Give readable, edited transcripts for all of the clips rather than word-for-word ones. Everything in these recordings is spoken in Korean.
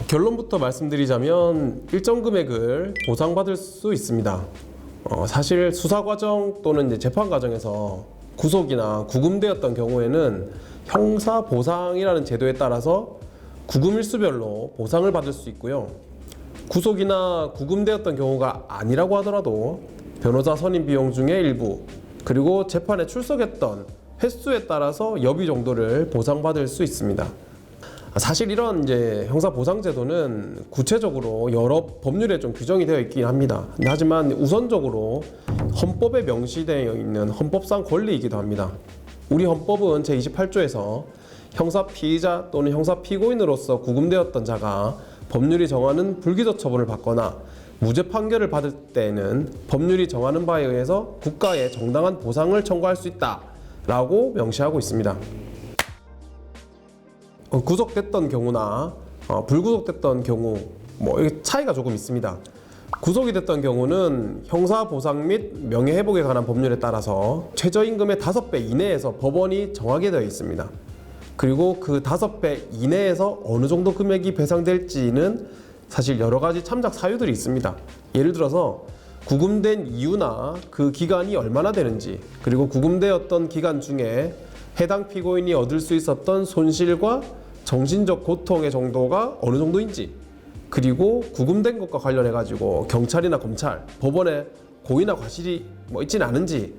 결론부터 말씀드리자면 일정 금액을 보상받을 수 있습니다. 사실 수사 과정 또는 이제 재판 과정에서 구속이나 구금되었던 경우에는 형사 보상이라는 제도에 따라서 구금 일수별로 보상을 받을 수 있고요. 구속이나 구금되었던 경우가 아니라고 하더라도 변호사 선임 비용 중의 일부, 그리고 재판에 출석했던 횟수에 따라서 여비 정도를 보상받을 수 있습니다. 사실 이런 이제 형사보상제도는 구체적으로 여러 법률에 좀 규정이 되어 있긴 합니다. 하지만 우선적으로 헌법에 명시되어 있는 헌법상 권리이기도 합니다. 우리 헌법은 제28조에서 형사 피의자 또는 형사 피고인으로서 구금되었던 자가 법률이 정하는 불기소 처분을 받거나 무죄 판결을 받을 때에는 법률이 정하는 바에 의해서 국가에 정당한 보상을 청구할 수 있다라고 명시하고 있습니다. 구속됐던 경우나 불구속됐던 경우 차이가 조금 있습니다. 구속이 됐던 경우는 형사보상 및 명예회복에 관한 법률에 따라서 최저임금의 5배 이내에서 법원이 정하게 되어 있습니다. 그리고 그 5배 이내에서 어느 정도 금액이 배상될지는 사실 여러 가지 참작 사유들이 있습니다. 예를 들어서 구금된 이유나 그 기간이 얼마나 되는지, 그리고 구금되었던 기간 중에 해당 피고인이 얻을 수 있었던 손실과 정신적 고통의 정도가 어느 정도인지, 그리고 구금된 것과 관련해 가지고 경찰이나 검찰, 법원에 고의나 과실이 있지는 않은지,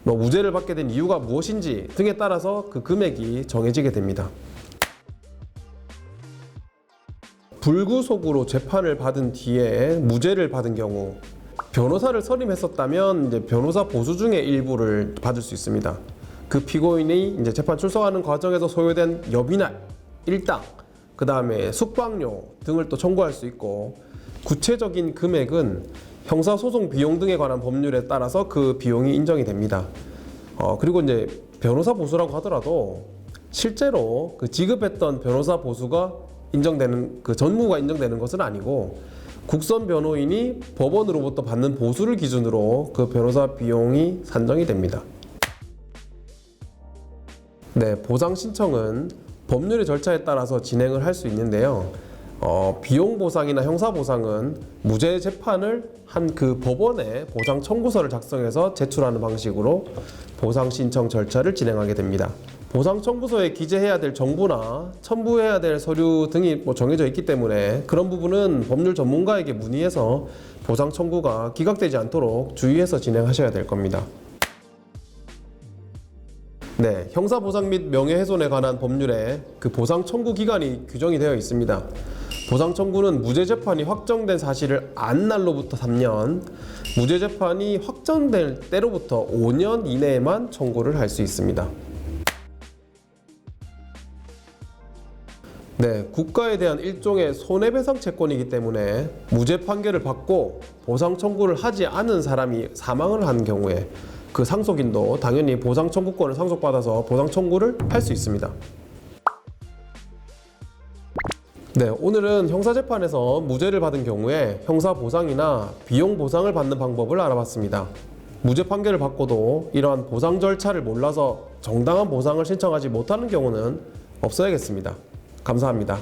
무죄를 받게 된 이유가 무엇인지 등에 따라서 그 금액이 정해지게 됩니다. 불구속으로 재판을 받은 뒤에 무죄를 받은 경우, 변호사를 선임했었다면 이제 변호사 보수 중의 일부를 받을 수 있습니다. 그 피고인이 이제 재판 출석하는 과정에서 소요된 여비날, 일당, 그 다음에 숙박료 등을 또 청구할 수 있고, 구체적인 금액은 형사소송 비용 등에 관한 법률에 따라서 그 비용이 인정이 됩니다. 그리고 이제 변호사 보수라고 하더라도 실제로 그 지급했던 변호사 보수가 인정되는, 그 전무가 인정되는 것은 아니고 국선 변호인이 법원으로부터 받는 보수를 기준으로 그 변호사 비용이 산정이 됩니다. 네, 보상 신청은 법률의 절차에 따라서 진행을 할 수 있는데요. 비용 보상이나 형사 보상은 무죄 재판을 한 그 법원에 보상 청구서를 작성해서 제출하는 방식으로 보상 신청 절차를 진행하게 됩니다. 보상 청구서에 기재해야 될 정보나 첨부해야 될 서류 등이 정해져 있기 때문에 그런 부분은 법률 전문가에게 문의해서 보상 청구가 기각되지 않도록 주의해서 진행하셔야 될 겁니다. 네, 형사보상 및 명예훼손에 관한 법률에 그 보상 청구 기간이 규정이 되어 있습니다. 보상 청구는 무죄 재판이 확정된 사실을 안 날로부터 3년, 무죄 재판이 확정될 때로부터 5년 이내에만 청구를 할 수 있습니다. 네, 국가에 대한 일종의 손해배상 채권이기 때문에 무죄 판결을 받고 보상 청구를 하지 않은 사람이 사망을 한 경우에 그 상속인도 당연히 보상 청구권을 상속받아서 보상 청구를 할 수 있습니다. 네, 오늘은 형사재판에서 무죄를 받은 경우에 형사보상이나 비용보상을 받는 방법을 알아봤습니다. 무죄 판결을 받고도 이러한 보상 절차를 몰라서 정당한 보상을 신청하지 못하는 경우는 없어야겠습니다. 감사합니다.